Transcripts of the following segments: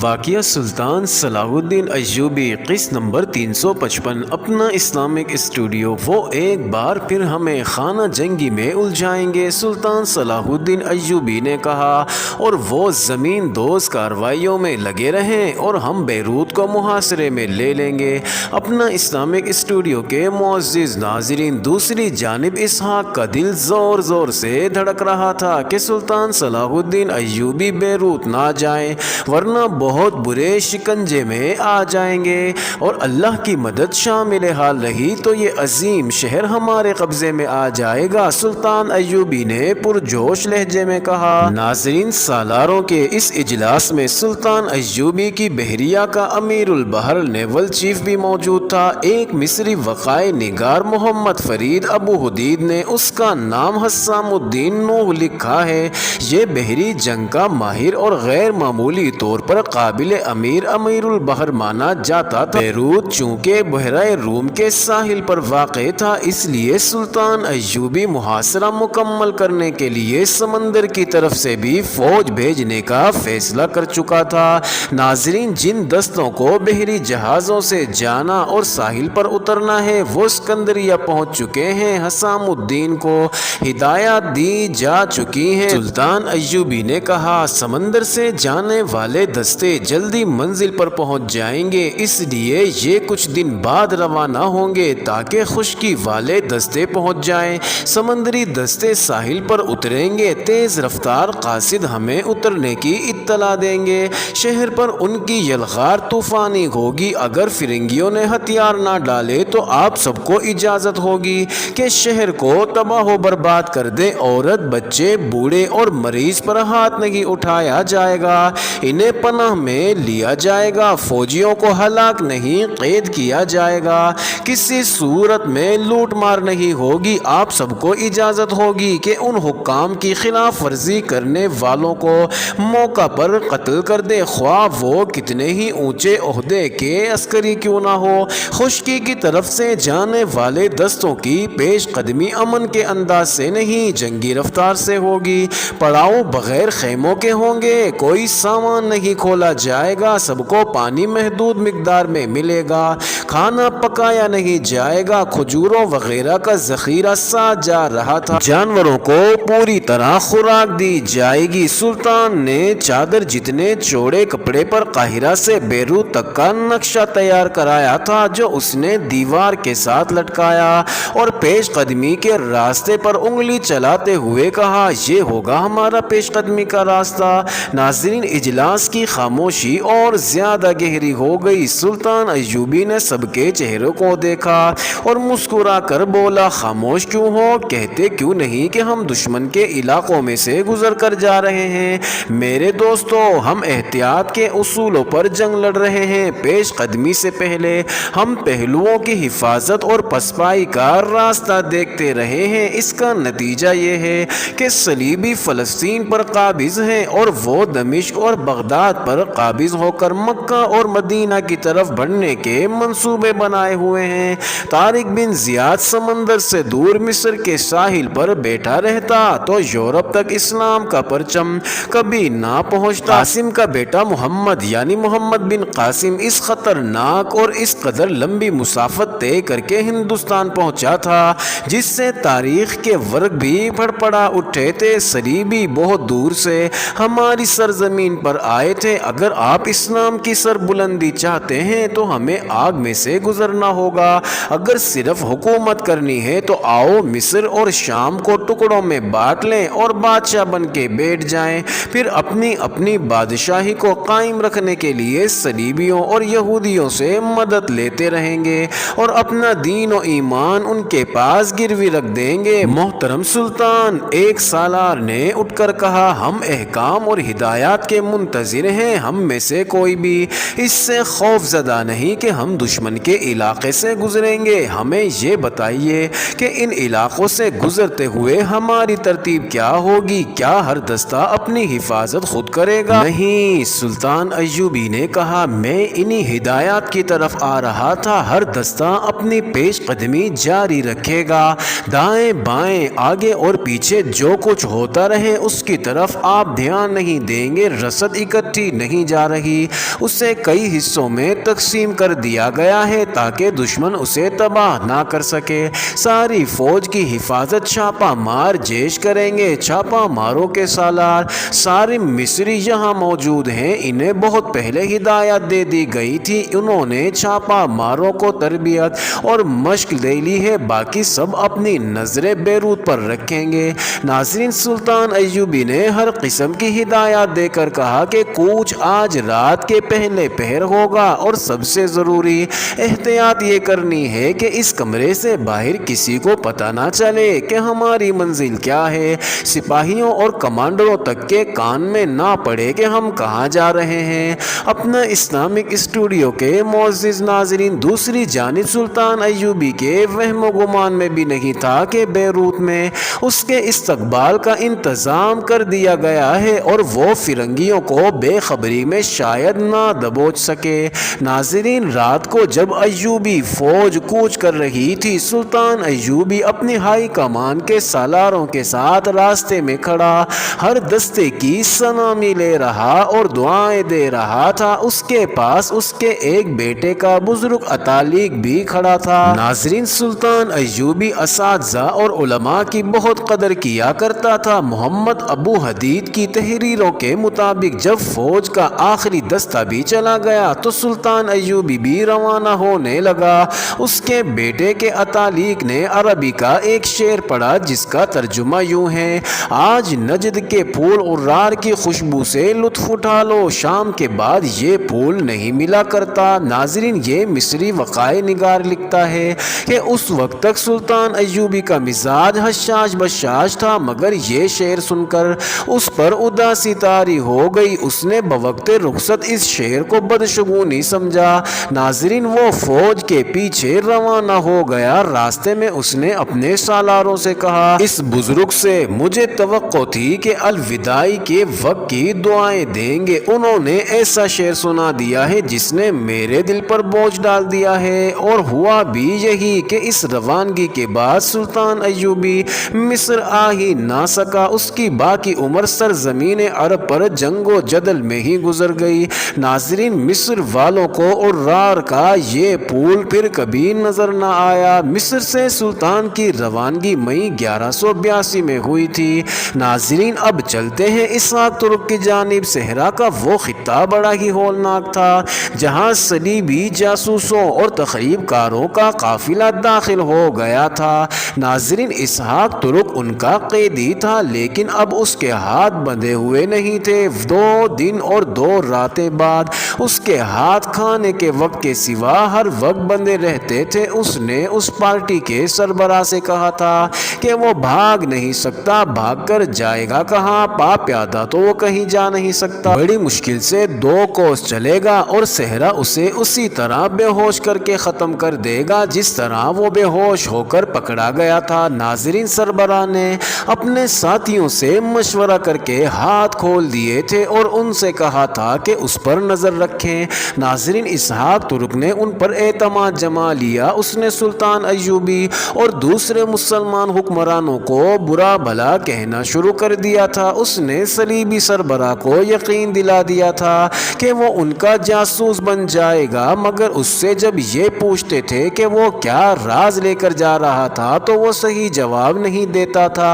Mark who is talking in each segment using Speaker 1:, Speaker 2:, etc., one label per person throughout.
Speaker 1: واقعہ سلطان صلاح الدین ایوبی قسط نمبر 355 اپنا اسلامک اسٹوڈیو۔ وہ ایک بار پھر ہمیں خانہ جنگی میں الجھائیں گے، سلطان صلاح الدین ایوبی نے کہا، اور وہ زمین دوز کارروائیوں میں لگے رہیں اور ہم بیروت کو محاصرے میں لے لیں گے۔ اپنا اسلامک اسٹوڈیو کے معزز ناظرین، دوسری جانب اسحاق کا دل زور زور سے دھڑک رہا تھا کہ سلطان صلاح الدین ایوبی بیروت نہ جائیں، ورنہ بہت برے شکنجے میں آ جائیں گے، اور اللہ کی مدد شامل حال رہی تو یہ عظیم شہر ہمارے قبضے میں آ جائے گا، سلطان ایوبی نے پرجوش لہجے میں کہا۔ ناظرین، سالاروں کے اس اجلاس میں سلطان ایوبی کی بحریہ کا امیر البحر نیول چیف بھی موجود تھا۔ ایک مصری وقائع نگار محمد فرید ابو حدید نے اس کا نام حسام الدین نوح لکھا ہے۔ یہ بحری جنگ کا ماہر اور غیر معمولی طور پر قابل امیر البحر مانا جاتا تھا۔ بیروت چونکہ بحیرہ روم کے ساحل پر واقع تھا، اس لیے سلطان ایوبی محاصرہ مکمل کرنے کے لیے سمندر کی طرف سے بھی فوج بھیجنے کا فیصلہ کر چکا تھا۔ ناظرین، جن دستوں کو بحری جہازوں سے جانا اور ساحل پر اترنا ہے وہ اسکندریہ پہنچ چکے ہیں۔ حسام الدین کو ہدایات دی جا چکی ہیں۔ سلطان ایوبی نے کہا، سمندر سے جانے والے دستے جلدی منزل پر پہنچ جائیں گے، اس لیے یہ کچھ دن بعد روانہ ہوں گے تاکہ خشکی والے دستے پہنچ جائیں۔ سمندری دستے ساحل پر اتریں گے، تیز رفتار قاصد ہمیں اترنے کی اطلاع دیں گے۔ شہر پر ان کی یلغار طوفانی ہوگی۔ اگر فرنگیوں نے ہتھیار نہ ڈالے تو آپ سب کو اجازت ہوگی کہ شہر کو تباہ و برباد کر دیں۔ عورت، بچے، بوڑھے اور مریض پر ہاتھ نہیں اٹھایا جائے گا، انہیں پناہ میں لیا جائے گا، فوجیوں کو ہلاک نہیں قید کیا جائے گا، کسی صورت میں لوٹ مار نہیں ہوگی۔ آپ سب کو اجازت ہوگی کہ ان حکام کی خلاف ورزی کرنے والوں کو موقع پر قتل کر دے، خواہ وہ کتنے ہی اونچے عہدے کے عسکری کیوں نہ ہو۔ خشکی کی طرف سے جانے والے دستوں کی پیش قدمی امن کے انداز سے نہیں، جنگی رفتار سے ہوگی۔ پڑاؤ بغیر خیموں کے ہوں گے، کوئی سامان نہیں کھولا جائے گا، سب کو پانی محدود مقدار میں ملے گا، کھانا پکایا نہیں جائے گا، کھجوروں وغیرہ کا ذخیرہ ساتھ جا رہا تھا، جانوروں کو پوری طرح خوراک دی جائے گی۔ سلطان نے چادر جتنے چوڑے کپڑے پر قاہرہ سے بیروت تک کا نقشہ تیار کرایا تھا، جو اس نے دیوار کے ساتھ لٹکایا اور پیش قدمی کے راستے پر انگلی چلاتے ہوئے کہا، یہ ہوگا ہمارا پیش قدمی کا راستہ۔ ناظرین، اجلاس کی خاموشی اور زیادہ گہری ہو گئی۔ سلطان ایوبی نے سب کے چہروں کو دیکھا اور مسکرا کر بولا، خاموش کیوں ہو؟ کہتے کیوں نہیں کہ ہم دشمن کے علاقوں میں سے گزر کر جا رہے ہیں؟ میرے دوستو، ہم احتیاط کے اصولوں پر جنگ لڑ رہے ہیں۔ پیش قدمی سے پہلے ہم پہلوؤں کی حفاظت اور پسپائی کا راستہ دیکھتے رہے ہیں۔ اس کا نتیجہ یہ ہے کہ صلیبی فلسطین پر قابض ہیں اور وہ دمشق اور بغداد پر قابض ہو کر مکہ اور مدینہ کی طرف بڑھنے کے منصوبے بنائے ہوئے ہیں۔ طارق بن زیاد سمندر سے دور مصر کے ساحل پر بیٹھا رہتا تو یورپ تک اسلام کا پرچم کبھی نہ پہنچتا۔ قاسم کا بیٹا محمد یعنی محمد بن قاسم اس خطرناک اور اس قدر لمبی مسافت طے کر کے ہندوستان پہنچا تھا جس سے تاریخ کے ورق بھی پڑپڑا اٹھے تھے۔ صلیبی بہت دور سے ہماری سرزمین پر آئے تھے۔ اگر آپ اسلام کی سربلندی چاہتے ہیں تو ہمیں آگ میں سے گزرنا ہوگا۔ اگر صرف حکومت کرنی ہے تو آؤ مصر اور شام کو ٹکڑوں میں بانٹ لیں اور بادشاہ بن کے بیٹھ جائیں، پھر اپنی اپنی بادشاہی کو قائم رکھنے کے لیے صلیبیوں اور یہودیوں سے مدد لیتے رہیں گے اور اپنا دین و ایمان ان کے پاس گروی رکھ دیں گے۔ محترم سلطان، ایک سالار نے اٹھ کر کہا، ہم احکام اور ہدایات کے منتظر ہیں، ہم میں سے کوئی بھی اس سے خوف زدہ نہیں کہ ہم دشمن کے علاقے سے گزریں گے۔ ہمیں یہ بتائیے کہ ان علاقوں سے گزرتے ہوئے ہماری ترتیب کیا ہوگی؟ کیا ہر دستہ اپنی حفاظت خود کرے گا؟ نہیں، سلطان ایوبی نے کہا، میں انہی ہدایات کی طرف آ رہا تھا، ہر دستہ اپنی پیش قدمی جاری رکھے گا، دائیں بائیں آگے اور پیچھے جو کچھ ہوتا رہے اس کی طرف آپ دھیان نہیں دیں گے، رسد اکٹھی نہیں جا رہی، اسے کئی حصوں میں تقسیم کر دیا گیا ہے تاکہ دشمن اسے تباہ نہ کر سکے، ساری فوج کی حفاظت چھاپا مار جیش کریں گے، چھاپا ماروں کے سالار سارے مصری یہاں موجود ہیں، انہیں بہت پہلے ہدایت دے دی گئی تھی، انہوں نے چھاپا ماروں کو تربیت اور مشق دے لی ہے، باقی سب اپنی نظریں بیروت پر رکھیں گے۔ ناظرین، سلطان ایوبی نے ہر قسم کی ہدایات دے کر کہا کہ کوچ آج رات کے پہلے پہر ہوگا اور سب سے ضروری احتیاط یہ کرنی ہے کہ اس کمرے سے باہر کسی کو پتہ نہ چلے کہ ہماری منزل کیا ہے، سپاہیوں اور کمانڈروں تک کے کان میں نہ پڑے کہ ہم کہاں جا رہے ہیں۔ اپنا اسلامک اسٹوڈیو کے معزز ناظرین، دوسری جانب سلطان ایوبی کے وہم و گمان میں بھی نہیں تھا کہ بیروت میں اس کے استقبال کا انتظام کر دیا گیا ہے اور وہ فرنگیوں کو بے خبری میں شاید نہ دبوچ سکے۔ ناظرین، رات کو جب ایوبی فوج کوچ کر رہی تھی، سلطان ایوبی اپنی ہائی کمان کے سالاروں کے ساتھ راستے میں کھڑا ہر دستے کی سلامی لے رہا اور دعائیں دے رہا تھا، اس کے پاس اس کے ایک بیٹے کا بزرگ اتالیق بھی کھڑا تھا۔ ناظرین، سلطان ایوبی اساتذہ اور علماء کی بہت قدر کیا کرتا تھا۔ محمد ابو حدید کی تحریروں کے مطابق جب فوج کا آخری دستہ بھی چلا گیا تو سلطان ایوبی بھی روانہ ہونے لگا۔ اس کے بیٹے کے اتالیق نے عربی کا ایک شعر پڑھا جس کا ترجمہ یوں ہے: آج نجد کے پھول اور رار کی خوشبو سے لطف اٹھا لو، شام کے بعد یہ پھول نہیں ملا کرتا۔ ناظرین، یہ مصری وقائع نگار لکھتا ہے کہ اس وقت تک سلطان ایوبی کا مزاج حشاش بشاش تھا، مگر یہ شعر سن کر اس پر اداسی طاری ہو گئی، اس نے بوقت رخصت اس شعر کو بدشگونی سمجھا۔ ناظرین، وہ فوج کے پیچھے روانہ ہو گیا، راستے میں اس نے اپنے سالاروں سے کہا، اس بزرگ سے مجھے توقع تھی کہ الوداعی کے وقت کی دعائیں دیں گے، انہوں نے ایسا شعر سنا دیا ہے جس نے میرے دل پر بوجھ ڈال دیا ہے، اور ہوا بھی یہی کہ اس روانگی کے بعد سلطان ایوبی مصر آ ہی نہ سکا، اس کی باقی عمر سرزمین عرب پر جنگ و جدل میں ہی گزر گئی۔ ناظرین، مصر والوں کو اور رار کا یہ پھول پھر کبھی نظر نہ آیا۔ مصر سے سلطان کی روانگی مئی 1182 میں ہوئی تھی۔ ناظرین، اب چلتے ہیں اسحاق ترک کی جانب۔ صحرا کا وہ خطہ بڑا ہی ہولناک تھا جہاں صلیبی جاسوسوں اور تخریب کاروں کا قافلہ داخل ہو گیا تھا۔ ناظرین، اسحاق ترک ان کا قیدی تھا، لیکن اب اس کے ہاتھ بندھے ہوئے نہیں تھے۔ 2 دن اور 2 راتیں بعد اس کے ہاتھ کھانے کے وقت کے سوا ہر وقت بندھے رہتے تھے۔ اس نے اس پارٹی کے سربراہ سے کہا تھا کہ وہ بھاگ نہیں سکتا، بھاگ کر جائے گا کہاں؟ پا پیادہ تو وہ کہیں جا نہیں سکتا، بڑی مشکل سے 2 کوس چلے گا اور صحرا اسے اسی طرح بے ہوش کر کے ختم کر دے گا جس طرح وہ بے ہوش ہو کر پکڑا گیا تھا۔ ناظرین، سربراہ نے اپنے ساتھیوں سے مشورہ کر کے ہاتھ کھول دیے تھے اور ان سے کہا تھا کہ اس پر نظر رکھیں۔ ناظرین، اسحاق ترک نے ان پر اعتماد جما لیا، اس نے سلطان ایوبی اور دوسرے مسلمان حکمرانوں کو برا بھلا کہنا شروع کر دیا تھا۔ اس نے صلیبی سربراہ کو یقین دلا دیا تھا کہ وہ ان کا جاسوس بن جائے گا، مگر اس سے جب یہ پوچھتے تھے کہ وہ کیا راز لے کر جا رہا تھا تو وہ صحیح جواب نہیں دیتا تھا۔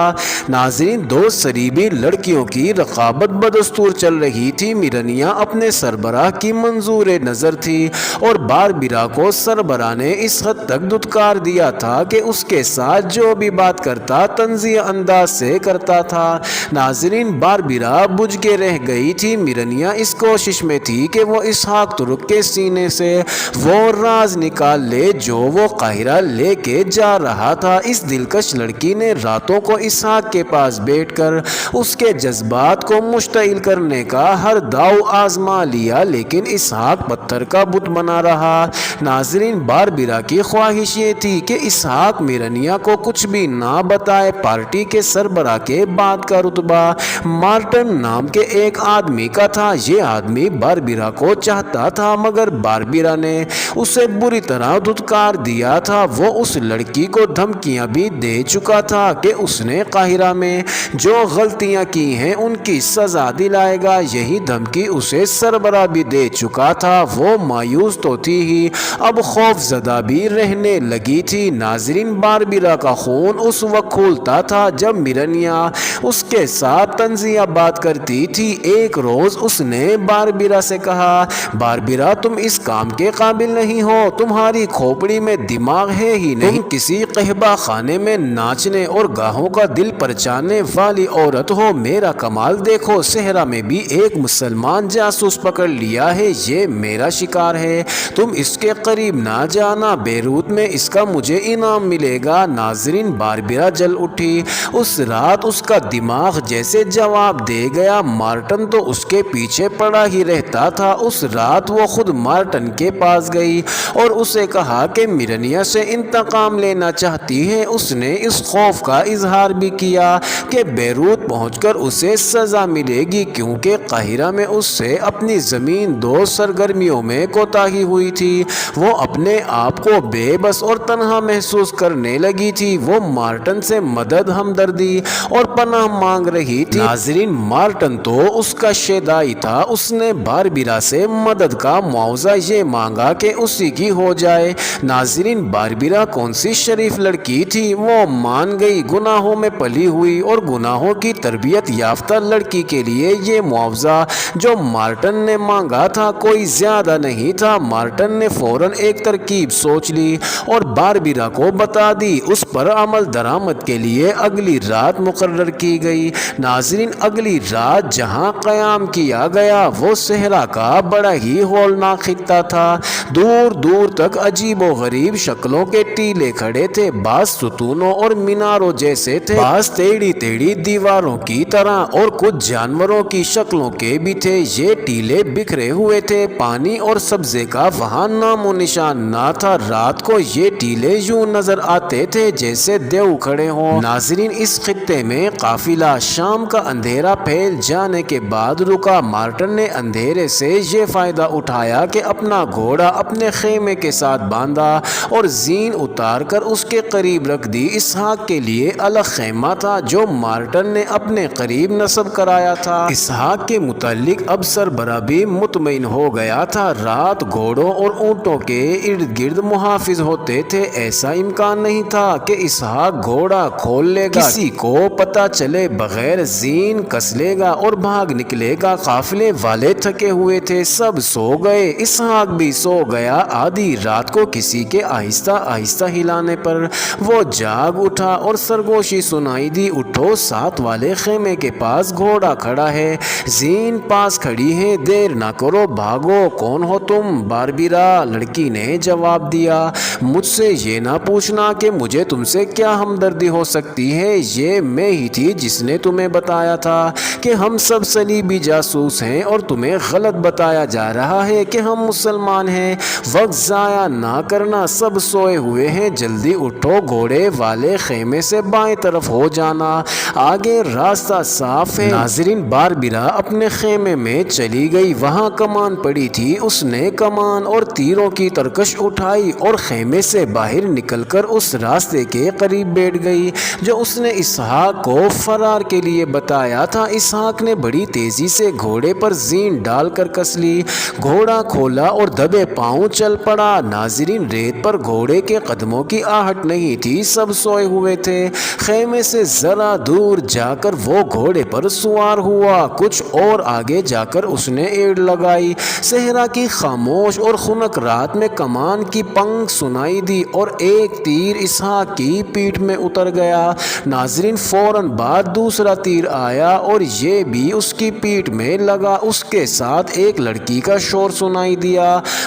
Speaker 1: ناظرین، 2 صلیبی لڑکیوں کی رقابت بدستور چل رہی تھی۔ میرنیا اپنے سربراہ کی منظور نظر تھی اور باربرا کو سربراہ نے اس حد تک دھتکار دیا تھا کہ اس کے ساتھ جو بھی بات کرتا طنزیہ انداز سے کرتا تھا۔ ناظرین، باربرا بجھ کے رہ گئی تھی۔ میرنیا اس کوشش میں تھی کہ وہ اسحاق ترک کے سینے سے وہ راز نکال لے جو وہ قاہرہ لے کے جا رہا تھا۔ اس دلکش لڑکی نے راتوں کو اسحاق کے پاس بیٹھ کر اس کے جذبات کو مشتعل کرنے کا ہر داؤ آزما لیا، لیکن اسحاق پتھر کا بت بنا رہا۔ ناظرین، باربرا کی خواہش یہ تھی کہ اسحاق میرنیا کو کچھ بھی نہ بتائے۔ پارٹی کے سربراہ کے بعد کا رتبہ مارٹن نام کے ایک آدمی کا تھا۔ یہ آدمی باربیرا کو چاہتا تھا مگر باربیرا نے اسے بری طرح دھتکار دیا تھا۔ وہ اس لڑکی کو دھمکیاں بھی دے چکا تھا کہ اس نے قاہرہ میں جو غلطیاں کی ہیں ان کی سزا دلائے گا۔ یہی دھمکی اسے سربراہ بھی دے چکا تھا۔ وہ مایوس تو تھی ہی، اب خوف زدہ بھی رہنے لگی تھی۔ ناظرین، باربیرا کا خون اس وقت کھولتا تھا جب میرنیا اس کے ساتھ طنزیہ بات کرتی تھی۔ ایک روز اس نے باربیرا سے کہا، باربیرا تم اس کام کے قابل نہیں ہو، تمہاری کھوپڑی میں دماغ ہے ہی نہیں، تم کسی قہبہ خانے میں ناچنے اور گاہوں کا دل پرچانے والی عورت ہو۔ میرا کمال دیکھو، صحرا میں بھی ایک مسلمان جاسوس پکڑ لیا ہے، یہ میرا شکار ہے، تم اس کے قریب نہ جانا، بیروت میں اس کا مجھے انعام ملے گا۔ ناظرین، باربیرا جل اٹھی۔ اس رات اس کا دماغ جیسے جواب دے گیا۔ مارٹن تو اس کے پیچھے پڑا ہی رہتا تھا۔ اس رات وہ خود مارٹن کے پاس گئی اور اسے کہا کہ میرنیا سے انتقام لینا چاہتی ہے۔ اس نے اس خوف کا اظہار بھی کیا کہ بیروت پہنچ کر اسے سزا ملے گی، کیونکہ قاہرہ میں اس سے اپنی زمین دوست سرگرمیوں میں کوتاہی ہوئی تھی۔ وہ اپنے آپ کو بے بس اور تنہا محسوس کرنے لگی تھی۔ وہ مارٹن سے مدد، ہمدردی اور پناہ مانگ رہی تھی۔ ناظرین، مارٹن تو اس کا شیدائی تھا۔ اس نے باربیرا سے مدد کا معاوضہ یہ مانگا کہ اسی کی ہو جائے۔ ناظرین، باربیرا کون سی شریف لڑکی تھی، وہ مان گئی۔ گناہوں میں پلی ہوئی اور گناہوں کی تربیت یافتہ لڑکی کے لیے یہ معاوضہ جو مارٹن نے مانگا تھا کوئی زیادہ نہیں تھا۔ مارٹن نے فوراً ایک ترکیب سوچ لی اور باربیرا کو بتا دی۔ اس پر عمل درآمد کے لیے اگلی رات مقرر کی گئی۔ ناظرین، اگلی رات جہاں قیام کیا گیا وہ صحرا کا بڑا ہی ہولناک خطہ تھا۔ دور دور تک عجیب و غریب شکلوں کے ٹیلے کھڑے تھے، بعض ستونوں اور میناروں جیسے تھے، بعض ٹیڑھی ٹیڑھی دیواروں کی طرح، اور کچھ جانوروں کی شکلوں کے بھی تھے۔ یہ ٹیلے بکھرے ہوئے تھے، پانی اور سبزے کا وہاں نام و نشان نہ تھا۔ رات کو یہ ٹیلے یوں نظر آتے تھے جیسے دیو کھڑے ہوں۔ ناظرین، اس خطے میں قافلہ شام کا اندھیرا پھیل جانے کے بعد رکا۔ مارٹن نے اندھیرے سے یہ فائدہ اٹھایا کہ اپنا گھوڑا اپنے خیمے کے ساتھ باندھا اور زین اتار کر اس کے قریب رکھ دی۔ اسحاق کے لیے الگ خیمہ تھا جو مارٹن نے اپنے قریب نصب کرایا تھا۔ اسحاق کے متعلق اب سربراہ بھی مطمئن ہو گیا تھا۔ رات گھوڑوں اور اونٹوں کے ارد گرد محافظ ہوتے تھے۔ ایسا امکان نہیں تھا کہ اسحاق گھوڑا کھول لے گا، کسی کو پتہ چلے بغیر زین کس لے گا اور بھاگ نکلے گا۔ قافلے والے تھکے ہوئے تھے، سب سو گئے، اسحاق بھی سو گیا۔ آدھی رات کو کسی کے آہستہ آہستہ ہلانے پر وہ جاگ اٹھا اور سرگوشی سنائی دی، اٹھو، ساتھ والے خیمے کے پاس گھوڑا کھڑا ہے، زین پاس کھڑی ہے، دیر نہ کرو، بھاگو۔ کون ہو تم؟ باربیرا، لڑکی نے جواب دیا۔ مجھ سے یہ نہ پوچھنا کہ مجھے تم سے کیا ہمدردی ہو سکتی ہے، یہ میں ہی تھی جس نے تمہیں بتایا تھا کہ ہم سب صلیبی جاسوس ہیں اور تمہیں غلط بتایا جا رہا ہے کہ ہم مسلمان ہیں۔ وقت ضائع نہ کرنا، سب سوئے ہوئے ہیں، جلدی اٹھو، گھوڑے والے خیمے سے بائیں طرف ہو جانا، آگے راستہ صاف ہے۔ ناظرین، باربیرا اپنے خیمے میں چلی گئی، وہاں کمان پڑی تھی۔ اس نے کمان اور تیروں کی ترکش اٹھائی اور خیمے سے باہر نکل کر اس راستے کے قریب بیٹھ گئی جو اس نے اسحاق کو فرار کے لیے بتایا تھا۔ اسحاق نے بڑی تیزی سے گھوڑے پر زین ڈال کر کس لی، گھوڑا کھولا اور دبے پاؤں چل پڑا۔ ناظرین، ریت پر گھوڑے کے قدموں کی آہٹ نہیں تھی، سب سوئے ہوئے تھے۔ خیمے سے ذرا دور جا کر وہ گھوڑے پر سوار ہوا، کچھ اور آگے جا کر اس نے ایڑ لگائی۔ صحرا کی خاموش اور خنک رات میں کمان کی پنک سنائی دی اور ایک تیر اسحاق کی پیٹھ میں اتر گیا۔ ناظرین، فوراً بعد دوسرا تیر آیا اور یہ بھی اس کی پیٹھ میں لگا۔ اس کے ساتھ ایک لڑکی کا شور سنائی دیا،